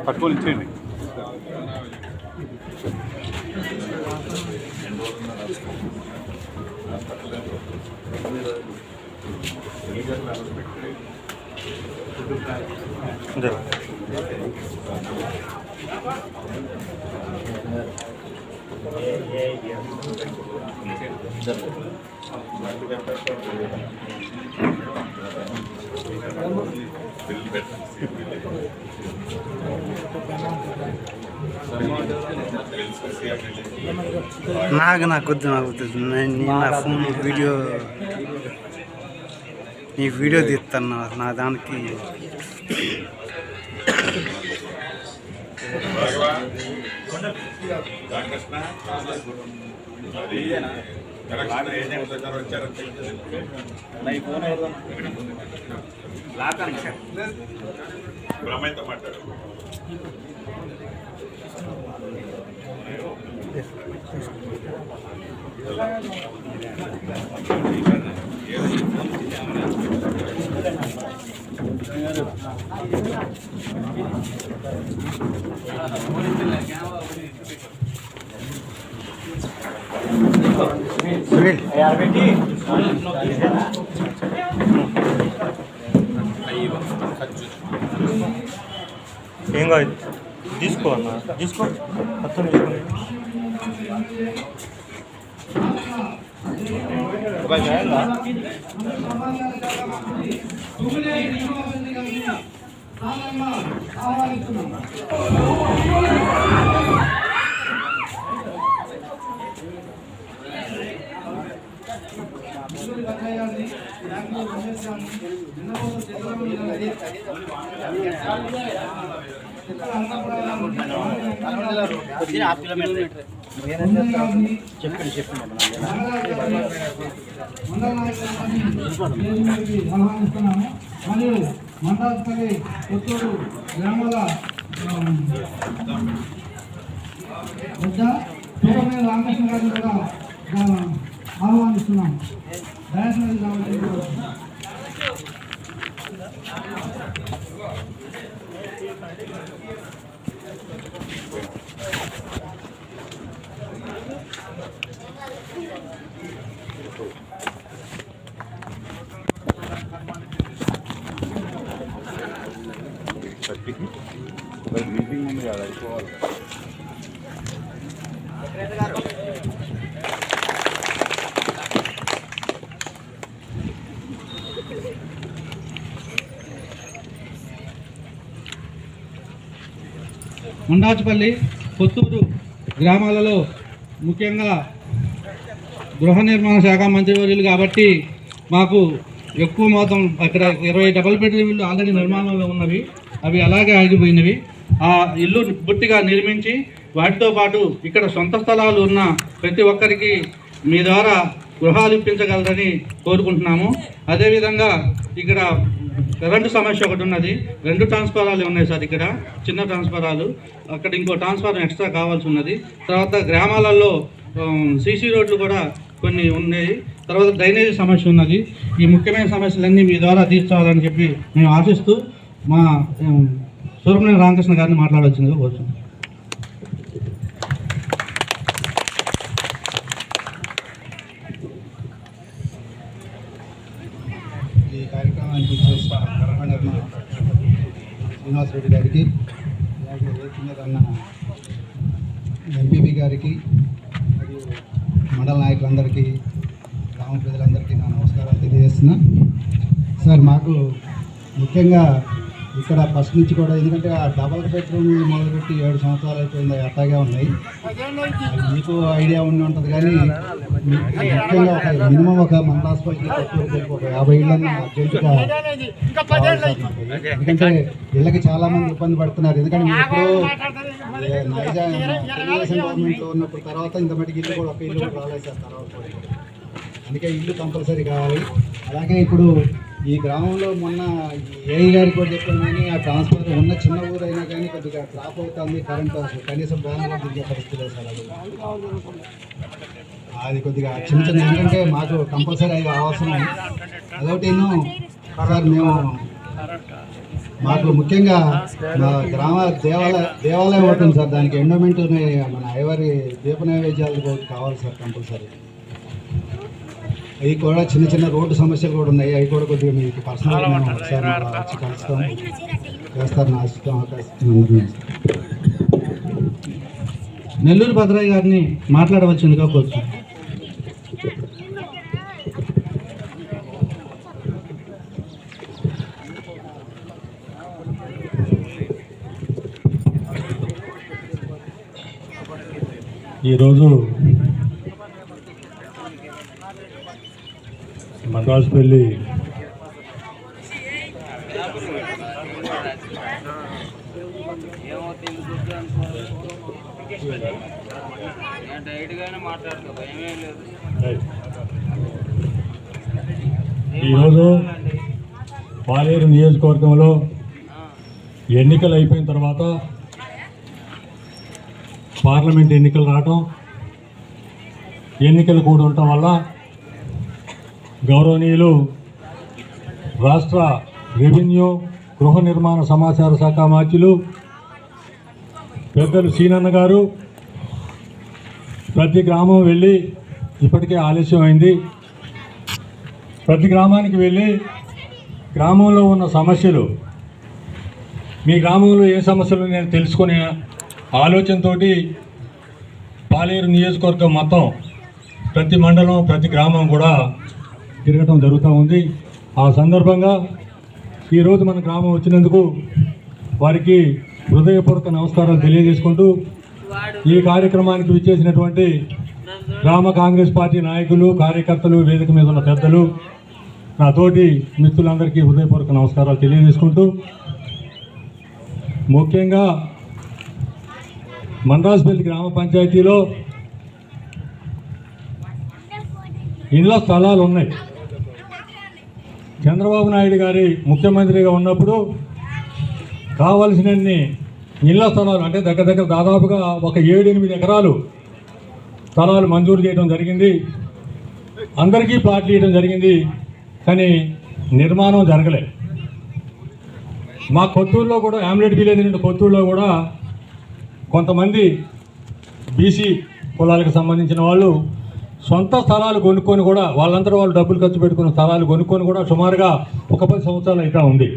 పట్టుకొని ఇచ్చేయండి. నాకు నా ఫోన్ వీడియో తీస్తాను నా దానికి ఏం కాదు తీసుకో అన్న తీసుకో మొత్తం తీసుకోండి. మరియు మందాపల్లి కొత్తూరు గ్రామాల వద్ద సూరమైన రామకృష్ణ గారిని కూడా ఆహ్వానిస్తున్నాం. దయచేసి కాబట్టి మీటింగ్ ఉంది కదా అయిపోవాలి. మందాచపల్లి కొత్తూరు గ్రామాలలో ముఖ్యంగా గృహ నిర్మాణ శాఖ మంత్రివర్యులు కాబట్టి మాకు ఎక్కువ మొత్తం అక్కడ 20 డబుల్ బెడ్రూమ్ ఇల్లు ఆల్రెడీ నిర్మాణంలో ఉన్నవి, అవి అలాగే ఆగిపోయినవి. ఆ ఇల్లు పూర్తిగా నిర్మించి వాటితో పాటు ఇక్కడ సొంత స్థలాలు ఉన్న ప్రతి ఒక్కరికి మీ ద్వారా గృహాలు ఇప్పించగలరని కోరుకుంటున్నాము. అదేవిధంగా ఇక్కడ కరెంటు సమస్య ఒకటి ఉన్నది. 2 ట్రాన్స్ఫారాలు ఉన్నాయి సార్, ఇక్కడ చిన్న ట్రాన్స్ఫారాలు, అక్కడ ఇంకో ట్రాన్స్ఫారం ఎక్స్ట్రా కావాల్సి ఉన్నది. తర్వాత గ్రామాలలో సీసీ రోడ్లు కూడా కొన్ని ఉన్నాయి. తర్వాత డ్రైనేజీ సమస్య ఉన్నది. ఈ ముఖ్యమైన సమస్యలన్నీ మీ ద్వారా తీర్చాలని చెప్పి మేము ఆశిస్తూ మా సూరమనేని రామకృష్ణ గారిని మాట్లాడాల్సిందిగా కోరుతున్నాం. ఈ కార్యక్రమానికి చేసిన గృహ నిర్మాణ శ్రీనివాసరెడ్డి గారికి, అన్న ఎంపీపీ గారికి మరియు మండల నాయకులందరికీ, గ్రామ ప్రజలందరికీ నా నమస్కారాలు తెలియజేస్తున్నా. సార్, మాకు ముఖ్యంగా ఇక్కడ ఫస్ట్ నుంచి కూడా, ఎందుకంటే ఆ డబల్ బెడ్రూమ్ మొదలుపెట్టి 7 సంవత్సరాలు అయిపోయింది, అట్లాగే ఉన్నాయి. మీకు ఐడియా ఉండి ఉంటుంది, కానీ ముఖ్యంగా ఒక మినిమం ఒక మన హాస్పిటల్కి ఒక 50 ఇళ్ళని అర్జెంటుగా ఎందుకంటే ఇళ్ళకి చాలామంది ఇబ్బంది పడుతున్నారు. ఎందుకంటే ఇప్పుడు తెలుగుదేశం గవర్నమెంట్లో ఉన్నప్పుడు తర్వాత ఇంత మటుకు ఇల్లు కూడా ఒక ఇల్లు కూడా రాలేదు సార్ తర్వాత. అందుకే ఇల్లు కంపల్సరీ కావాలి. అలాగే ఇప్పుడు ఈ గ్రామంలో మొన్న ఏఈ గారికి కూడా చెప్పాను, కానీ ఆ ట్రాన్స్ఫర్ ఉన్న చిన్న ఊరైనా కానీ కొద్దిగా డ్రాప్ అవుతుంది కరెంట్, కనీసం బ్యాన్ కూడా తిరిగే పరిస్థితి సార్. అది కొద్దిగా చిన్న ఎందుకంటే మాకు కంపల్సరీ అది అవసరం. అదొకటి సార్, మేము మాకు ముఖ్యంగా మా గ్రామ దేవాలయం ఉంటుంది సార్. దానికి ఎండోమెంట్ మన ఐవరి దీప నైవేద్యాలు కూడా కావాలి సార్ కంపల్సరీ. అవి కూడా చిన్న చిన్న రోడ్డు సమస్యలు కూడా ఉన్నాయి. అవి కూడా కొద్దిగా మీకు పర్సనల్గా మేము ఒకసారి వచ్చి కలుస్తాం చేస్తారని ఆశిస్తాం. అవకాశం నెల్లూరు భద్రయ్య గారిని మాట్లాడవలసిందిగా కోరుతున్నాను. ఈరోజు మండ్రాజుపల్లి ఈరోజు పాలేరు నియోజకవర్గంలో ఎన్నికలు అయిపోయిన తర్వాత పార్లమెంట్ ఎన్నికలు రావటం, ఎన్నికలు కూడా ఉండటం వల్ల గౌరవనీయులు రాష్ట్ర రెవెన్యూ గృహ నిర్మాణ సమాచార శాఖ మంత్రులు పెద్దలు సీనన్న గారు ప్రతి గ్రామం వెళ్ళి, ఇప్పటికే ఆలస్యం అయింది, ప్రతి గ్రామానికి వెళ్ళి గ్రామంలో ఉన్న సమస్యలు, మీ గ్రామంలో ఏ సమస్యలు నేను తెలుసుకునే ఆలోచనతోటి పాలేరు నియోజకవర్గం మొత్తం ప్రతి మండలం ప్రతి గ్రామం కూడా తిరగటం జరుగుతూ ఉంది. ఆ సందర్భంగా ఈరోజు మన గ్రామం వచ్చినందుకు వారికి హృదయపూర్వక నమస్కారాలు తెలియజేసుకుంటూ, ఈ కార్యక్రమానికి విచ్చేసినటువంటి గ్రామ కాంగ్రెస్ పార్టీ నాయకులు, కార్యకర్తలు, వేదిక మీద ఉన్న పెద్దలు, నా తోటి మిత్రులందరికీ హృదయపూర్వక నమస్కారాలు తెలియజేసుకుంటూ, ముఖ్యంగా మండ్రాజుపల్లి గ్రామ పంచాయతీలో ఇళ్ల స్థలాలు ఉన్నాయి. చంద్రబాబు నాయుడు గారి ముఖ్యమంత్రిగా ఉన్నప్పుడు కావలసినన్ని ఇళ్ల స్థలాలు, అంటే దగ్గర దగ్గర దాదాపుగా ఒక 7-8 ఎకరాలు స్థలాలు మంజూరు చేయడం జరిగింది. అందరికీ ప్లాట్లు ఇవ్వడం జరిగింది, కానీ నిర్మాణం జరగలే. మా కొత్తూరులో కూడా, ఆమ్లెట్ విలేజ్ నుండి కొత్తూరులో కూడా కొంతమంది బీసీ కులాలకు సంబంధించిన వాళ్ళు సొంత స్థలాలు కొనుక్కొని కూడా, వాళ్ళంతా వాళ్ళు డబ్బులు ఖర్చు పెట్టుకున్న స్థలాలు కొనుక్కొని కూడా సుమారుగా ఒక 10 సంవత్సరాలు అయితే ఉంది.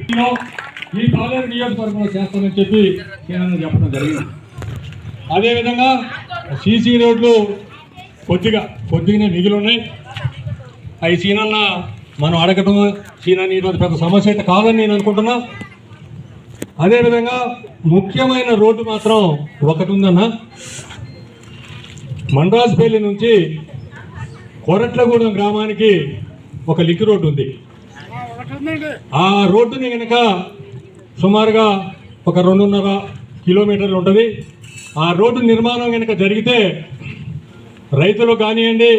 ఈ పాలేరు నియోజకవర్గంలో చేస్తామని చెప్పి నేను చెప్పడం జరిగింది. అదేవిధంగా సీసీ రోడ్లు కొద్దిగానే మిగిలి ఉన్నాయి. అవి సీనన్న మనం అడగటం, సీనన్న ఈరోజు పెద్ద సమస్య అయితే కాదని నేను అనుకుంటున్నా. అదేవిధంగా ముఖ్యమైన రోడ్డు మాత్రం ఒకటి ఉందన్న, మండ్రాజుపల్లి నుంచి కొరట్లగూడెం గ్రామానికి ఒక లింక్ రోడ్డు ఉంది. ఆ రోడ్డుని కనుక సుమారుగా ఒక 2.5 కిలోమీటర్లు ఉంటుంది. ఆ రోడ్డు నిర్మాణం కనుక జరిగితే రైతులు కానివ్వండి,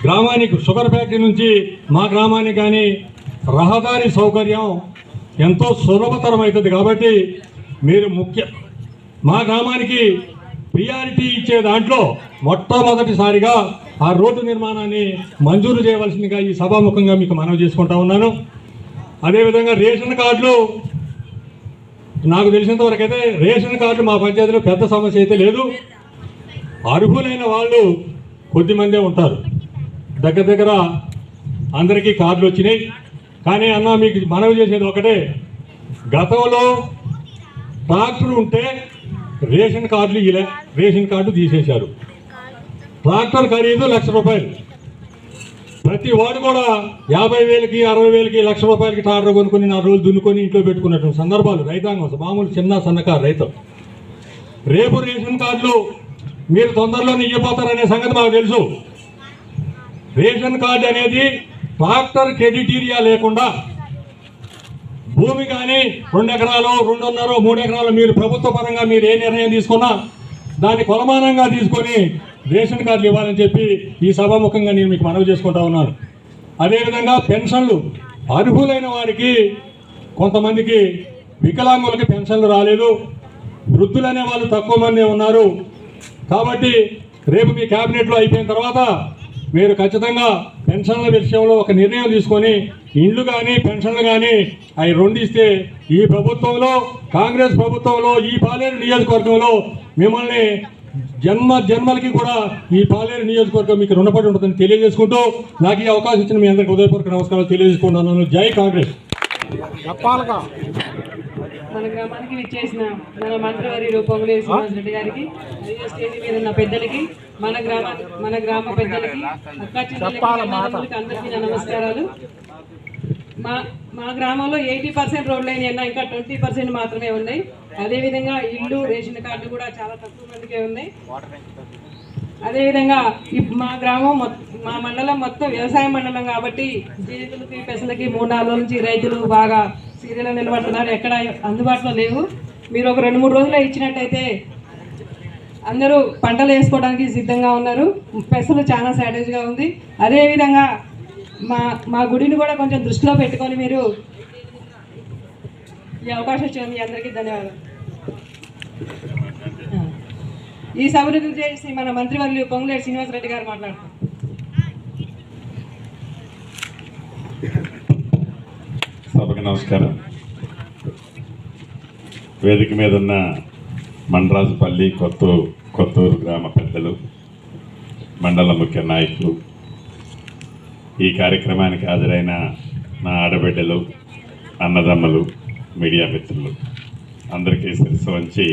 గ్రామానికి షుగర్ ఫ్యాక్టరీ నుంచి మా గ్రామానికి కానీ రహదారి సౌకర్యం ఎంతో సులభతరం అవుతుంది. కాబట్టి మీరు మా గ్రామానికి ప్రియారిటీ ఇచ్చే దాంట్లో మొట్టమొదటిసారిగా ఆ రోడ్డు నిర్మాణాన్ని మంజూరు చేయవలసిందిగా ఈ సభాముఖంగా మీకు మనవి చేసుకుంటా ఉన్నాను. అదేవిధంగా రేషన్ కార్డులు, నాకు తెలిసినంతవరకు అయితే రేషన్ కార్డులు మా పంచాయతీలో పెద్ద సమస్య అయితే లేదు. అర్హులైన వాళ్ళు కొద్దిమందే ఉంటారు. దగ్గర అందరికీ కార్డులు వచ్చినాయి. కానీ అన్న మీకు మనవి చేసేది ఒకటే, గతంలో ట్రాక్టర్ ఉంటే రేషన్ కార్డులు రేషన్ కార్డు తీసేశారు. ట్రాక్టర్ ఖరీదు ₹1,00,000. ప్రతి వాడు కూడా 50,000కి 60,000కి ₹1,00,000కి ట్రాక్టర్ కొనుక్కొని 4 రోజులు దున్నుకొని ఇంట్లో పెట్టుకున్నటువంటి సందర్భాలు రైతాంగం, మామూలు చిన్న సన్నకారు రైతు. రేపు రేషన్ కార్డులు మీరు తొందరలోనే ఇవ్వబోతారనే సంగతి మాకు తెలుసు. రేషన్ కార్డు అనేది ట్రాక్టర్ క్రెడిటీరియా లేకుండా భూమి కానీ 2 ఎకరాలు, 2.5, 3 ఎకరాలు మీరు ప్రభుత్వ పరంగా మీరు ఏ నిర్ణయం తీసుకున్నా దాన్ని కొలమానంగా తీసుకొని రేషన్ కార్డులు ఇవ్వాలని చెప్పి ఈ సభాముఖంగా నేను మీకు మనవి చేసుకుంటా ఉన్నాను. అదేవిధంగా పెన్షన్లు, అర్హులైన వారికి కొంతమందికి వికలాంగులకి పెన్షన్లు రాలేదు, వృద్ధులనే వాళ్ళు తక్కువ మంది ఉన్నారు. కాబట్టి రేపు మీ క్యాబినెట్లో అయిపోయిన తర్వాత మీరు ఖచ్చితంగా పెన్షన్ల విషయంలో ఒక నిర్ణయం తీసుకొని ఇండ్లు కానీ పెన్షన్లు కానీ అవి రెండు ఇస్తే ఈ ప్రభుత్వంలో, కాంగ్రెస్ ప్రభుత్వంలో, ఈ పాలేరు నియోజకవర్గంలో మిమ్మల్ని జన్మలకి కూడా ఈ పాలేరు నియోజకవర్గం మీకు రుణపడి ఉంటుందని తెలియజేసుకుంటూ నాకు ఈ అవకాశం ఇచ్చిన మీ అందరికీ హృదయపూర్వక నమస్కారాలు తెలియజేసుకుంటున్నాను. జై కాంగ్రెస్. మన గ్రామానికి విచ్చేసిన మన మంత్రివర్యులు పొంగులేటి శ్రీనివాస్ రెడ్డి గారికి, మరియు స్టేజ్ మీద ఉన్న పెద్దలకి, మన గ్రామ పెద్దలకి, అక్క చెల్లెలకి, అందరికీ నా నమస్కారాలు. మా గ్రామంలో 80% రోడ్లు అయినా ఇంకా 20% మాత్రమే ఉన్నాయి. అదేవిధంగా ఇల్లు, రేషన్ కార్డు కూడా చాలా తక్కువ మందికే ఉన్నాయి. అదేవిధంగా మా గ్రామం, మా మండలం మొత్తం వ్యవసాయ మండలం కాబట్టి జీవితులకి, పెసలకి 3-4 రోజుల నుంచి రైతులు బాగా సీరియల్లో నిలబడుతున్నారు. ఎక్కడ అందుబాటులో లేవు. మీరు ఒక 2-3 రోజుల్లో ఇచ్చినట్టయితే అందరూ పంటలు వేసుకోవడానికి సిద్ధంగా ఉన్నారు. పెసలు చాలా షార్టేజ్గా ఉంది. అదేవిధంగా మా గుడిని కూడా కొంచెం దృష్టిలో పెట్టుకొని మీరు ఈ అవకాశం ఇచ్చిన మీ అందరికీ ధన్యవాదాలు. ఈ సభను చేసి మన మంత్రివర్యులు పొంగులేటి శ్రీనివాస్ రెడ్డి గారు మాట్లాడుతారు. సభకు నమస్కారం. వేదిక మీద ఉన్న మండరాజుపల్లి, కొత్తూరు గ్రామ పెద్దలు, మండల ముఖ్య నాయకులు, ఈ కార్యక్రమానికి హాజరైన నా ఆడబిడ్డలు, అన్నదమ్ములు, మీడియా మిత్రులు అందరికీ శిరస్సు వంచి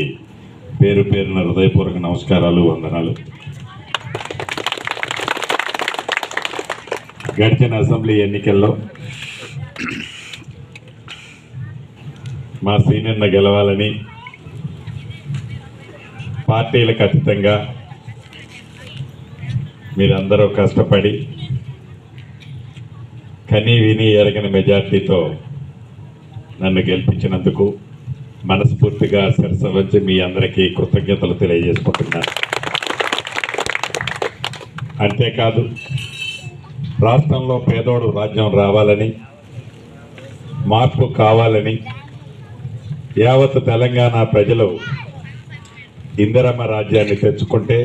పేరు పేరున హృదయపూర్వక నమస్కారాలు, వందనాలు. గడిచిన అసెంబ్లీ ఎన్నికల్లో మా సీనియర్ను గెలవాలని పార్టీలకు అతీతంగా మీరందరూ కష్టపడి కనీ విని ఎరగని మెజార్టీతో నన్ను గెలిపించినందుకు మనస్ఫూర్తిగా శిరస్సు వంచి మీ అందరికీ కృతజ్ఞతలు తెలియజేసుకుంటున్నాను. అంతేకాదు, రాష్ట్రంలో పేదోడు రాజ్యం రావాలని, మార్పు కావాలని యావత్ తెలంగాణ ప్రజలు ఇందిరమ్మ రాజ్యాన్ని తెచ్చుకుంటే,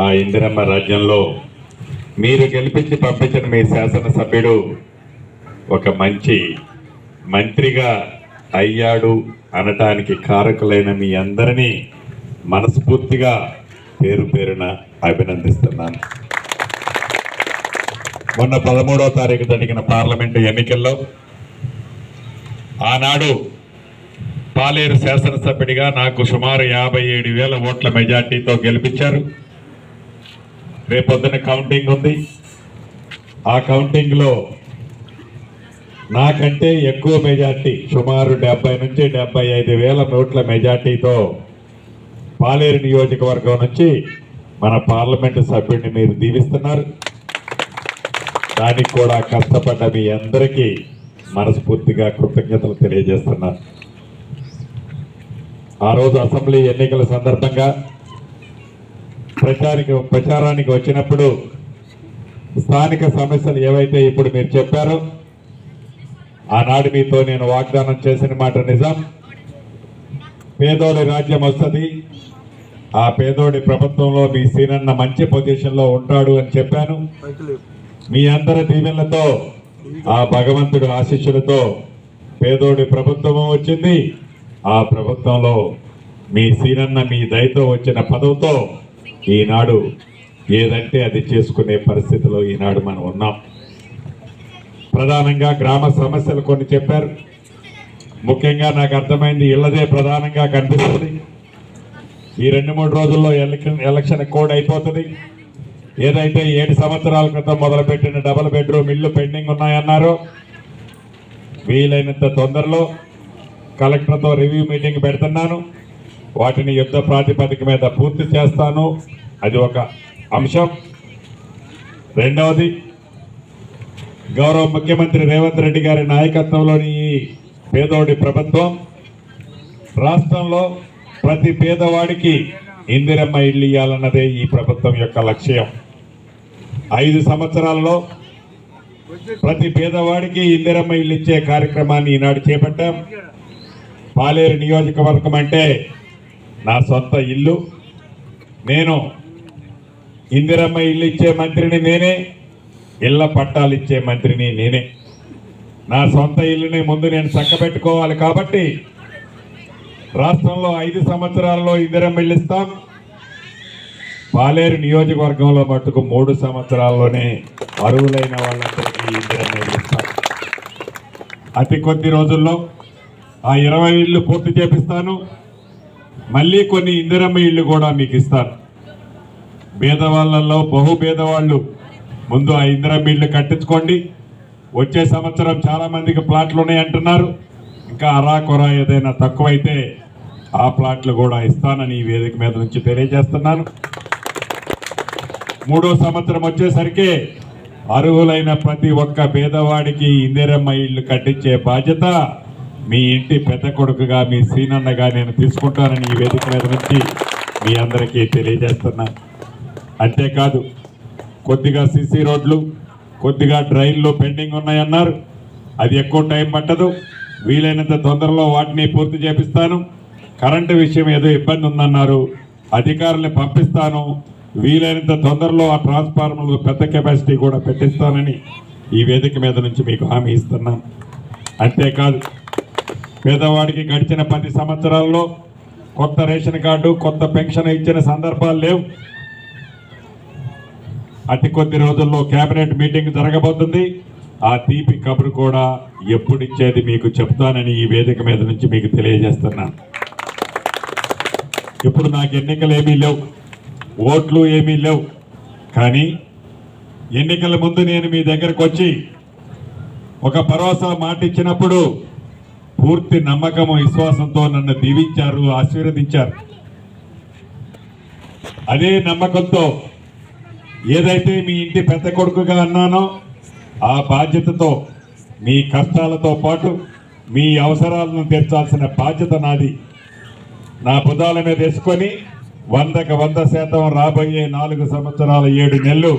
ఆ ఇందిరమ్మ రాజ్యంలో మీరు గెలిపించి పంపించిన మీ శాసనసభ్యుడు ఒక మంచి మంత్రిగా అయ్యాడు అనటానికి కారకులైన మీ అందరినీ మనస్ఫూర్తిగా పేరు పేరున అభినందిస్తున్నాను. మొన్న 13వ తారీఖు జరిగిన పార్లమెంటు ఎన్నికల్లో ఆనాడు పాలేరు శాసనసభ్యుడిగా నాకు సుమారు 57,000 ఓట్ల మెజార్టీతో గెలిపించారు. రేపొద్దున కౌంటింగ్ ఉంది. ఆ కౌంటింగ్లో నాకంటే ఎక్కువ మెజార్టీ, సుమారు 70 నుంచి 75,000 ఓట్ల మెజార్టీతో పాలేరు నియోజకవర్గం నుంచి మన పార్లమెంటు సభ్యుడిని మీరు దీవిస్తున్నారు. దానికి కూడా కష్టపడ్డ మీ అందరికీ మనస్ఫూర్తిగా కృతజ్ఞతలు తెలియజేస్తున్నాను. ఆ రోజు అసెంబ్లీ ఎన్నికల సందర్భంగా ప్రచారానికి వచ్చినప్పుడు స్థానిక సమస్యలు ఏవైతే ఇప్పుడు మీరు చెప్పారో, ఆనాడు మీతో నేను వాగ్దానం చేసిన మాట నిజం. పేదోడి రాజ్యం వస్తుంది, ఆ పేదోడి ప్రభుత్వంలో మీ సీనన్న మంచి పొజిషన్లో ఉంటాడు అని చెప్పాను. మీ అందరి దీవెనలతో, ఆ భగవంతుడి ఆశీస్సులతో పేదోడి ప్రభుత్వము వచ్చింది. ఆ ప్రభుత్వంలో మీ సీనన్న మీ దయతో వచ్చిన పదవితో ఈనాడు ఏదంటే అది చేసుకునే పరిస్థితిలో ఈనాడు మనం ఉన్నాం. ప్రధానంగా గ్రామ సమస్యలు కొన్ని చెప్పారు. ముఖ్యంగా నాకు అర్థమైంది, ఇళ్లదే ప్రధానంగా కనిపిస్తుంది. ఈ 2-3 రోజుల్లో ఎలక్షన్ కోడ్ అయిపోతుంది. ఏదైతే 7 సంవత్సరాల క్రితం మొదలుపెట్టిన డబుల్ బెడ్రూమ్ ఇల్లు పెండింగ్ ఉన్నాయన్నారో, వీలైనంత తొందరలో కలెక్టర్తో రివ్యూ మీటింగ్ పెడుతున్నాను. వాటిని యుద్ధ ప్రాతిపదిక మీద పూర్తి చేస్తాను. అది ఒక అంశం. రెండవది, గౌరవ ముఖ్యమంత్రి రేవంత్ రెడ్డి గారి నాయకత్వంలోని ఈ పేదోడి ప్రభుత్వం రాష్ట్రంలో ప్రతి పేదవాడికి ఇందిరమ్మ ఇల్లు ఇవ్వాలన్నదే ఈ ప్రభుత్వం యొక్క లక్ష్యం. 5 సంవత్సరాలలో ప్రతి పేదవాడికి ఇందిరమ్మ ఇల్లు ఇచ్చే కార్యక్రమాన్ని ఈనాడు చేపట్టాం. పాలేరు నియోజకవర్గం అంటే నా సొంత ఇల్లు. నేను ఇందిరమ్మ ఇల్లు ఇచ్చే మంత్రిని నేనే, ఇళ్ల పట్టాలు ఇచ్చే మంత్రిని నేనే. నా సొంత ఇల్లుని ముందు నేను చక్కబెట్టుకోవాలి కాబట్టి రాష్ట్రంలో 5 సంవత్సరాల్లో ఇందిరమ్మ ఇల్లు ఇస్తాం. పాలేరు నియోజకవర్గంలో మట్టుకు 3 సంవత్సరాల్లోనే అర్హులైన వాళ్ళందరికీ ఇందిరమ్మ ఇల్లు ఇస్తాం. అతి కొద్ది రోజుల్లో ఆ 20 ఇళ్ళు పూర్తి చేపిస్తాను. మళ్ళీ కొన్ని ఇందిరమ్మ ఇళ్ళు కూడా మీకు ఇస్తాను. పేదవాళ్ళల్లో బహుపేదవాళ్ళు ముందు ఆ ఇందిరమ్మ ఇళ్ళు కట్టించుకోండి. వచ్చే సంవత్సరం చాలా మందికి ప్లాట్లు ఉన్నాయి అంటున్నారు. ఇంకా అరాకొర ఏదైనా తక్కువైతే ఆ ప్లాట్లు కూడా ఇస్తానని ఈ వేదిక మీద నుంచి తెలియజేస్తున్నాను. 3వ సంవత్సరం వచ్చేసరికి అర్హులైన ప్రతి ఒక్క పేదవాడికి ఇందిరమ్మ ఇళ్ళు కట్టించే బాధ్యత మీ ఇంటి పెద్ద కొడుకుగా, మీ సీనన్నగా నేను తీసుకుంటానని ఈ వేదిక మీద నుంచి మీ అందరికీ తెలియజేస్తున్నాను. అంతేకాదు, కొద్దిగా సిసి రోడ్లు, కొద్దిగా డ్రైన్లు పెండింగ్ ఉన్నాయన్నారు. అది ఎక్కువ టైం పట్టదు. వీలైనంత తొందరలో వాటిని పూర్తి చేపిస్తాను. కరెంటు విషయం ఏదో ఇబ్బంది ఉందన్నారు. అధికారులను పంపిస్తాను. వీలైనంత తొందరలో ఆ ట్రాన్స్ఫార్మర్లు పెద్ద కెపాసిటీ కూడా పెట్టిస్తానని ఈ వేదిక మీద నుంచి మీకు హామీ ఇస్తున్నాను. అంతేకాదు, పేదవాడికి గడిచిన 10 సంవత్సరాల్లో కొత్త రేషన్ కార్డు, కొత్త పెన్షన్ ఇచ్చిన సందర్భాలు లేవు. అతి కొద్ది రోజుల్లో కేబినెట్ మీటింగ్ జరగబోతుంది. ఆ తీపి కబురు కూడా ఎప్పుడు ఇచ్చేది మీకు చెప్తానని ఈ వేదిక మీద నుంచి మీకు తెలియజేస్తున్నాను. ఇప్పుడు నాకు ఎన్నికలు ఏమీ లేవు, ఓట్లు ఏమీ లేవు. కానీ ఎన్నికల ముందు నేను మీ దగ్గరకు వచ్చి ఒక భరోసా మాట ఇచ్చినప్పుడు పూర్తి నమ్మకము, విశ్వాసంతో నన్ను దీవించారు, ఆశీర్వదించారు. అదే నమ్మకంతో ఏదైతే మీ ఇంటి పెద్ద కొడుకుగా అన్నానో ఆ బాధ్యతతో మీ కష్టాలతో పాటు మీ అవసరాలను తీర్చాల్సిన బాధ్యత నాది. నా భుజాల మీద వేసుకొని 100కి 100% రాబోయే 4 సంవత్సరాల 7 నెలలు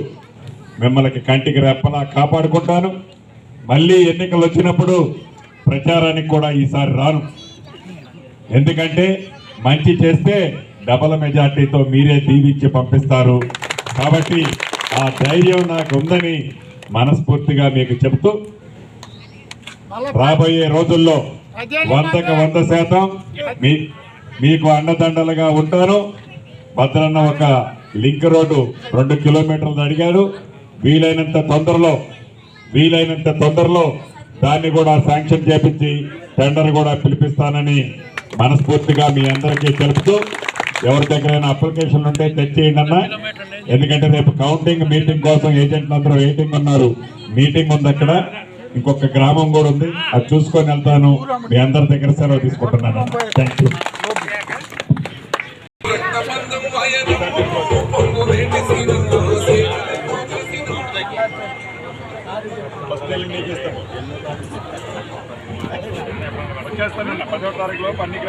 మిమ్మల్ని కంటికి రెప్పలా కాపాడుకుంటాను. మళ్ళీ ఎన్నికలు వచ్చినప్పుడు ప్రచారానికి కూడా ఈసారి రాను. ఎందుకంటే మంచి చేస్తే డబల్ మెజార్టీతో మీరే దీవించి పంపిస్తారు. కాబట్టి ఆ ధైర్యం నాకు ఉందని మనస్ఫూర్తిగా మీకు చెప్తూ రాబోయే రోజుల్లో 100కి 100% మీకు అండదండలుగా ఉంటాను. భద్రన్న ఒక లింక్ రోడ్డు 2 కిలోమీటర్లు అడిగాడు. వీలైనంత తొందరలో దాన్ని కూడా శాంక్షన్ చేపించి టెండర్ కూడా పిలిపిస్తానని మనస్ఫూర్తిగా మీ అందరికీ తెలుపుతూ, ఎవరి దగ్గరైనా అప్లికేషన్లు ఉంటే తెచ్చేయండి అన్న. ఎందుకంటే రేపు కౌంటింగ్ మీటింగ్ కోసం ఏజెంట్లు అందరూ వెయిటింగ్ ఉన్నారు. మీటింగ్ ఉంది అక్కడ, ఇంకొక గ్రామం కూడా ఉంది, అది చూసుకొని వెళ్తాను. మీ అందరి దగ్గర సెలవు తీసుకుంటున్నాను. Thank you. వచ్చేస్తానన్న 10వ తారీఖులో అన్ని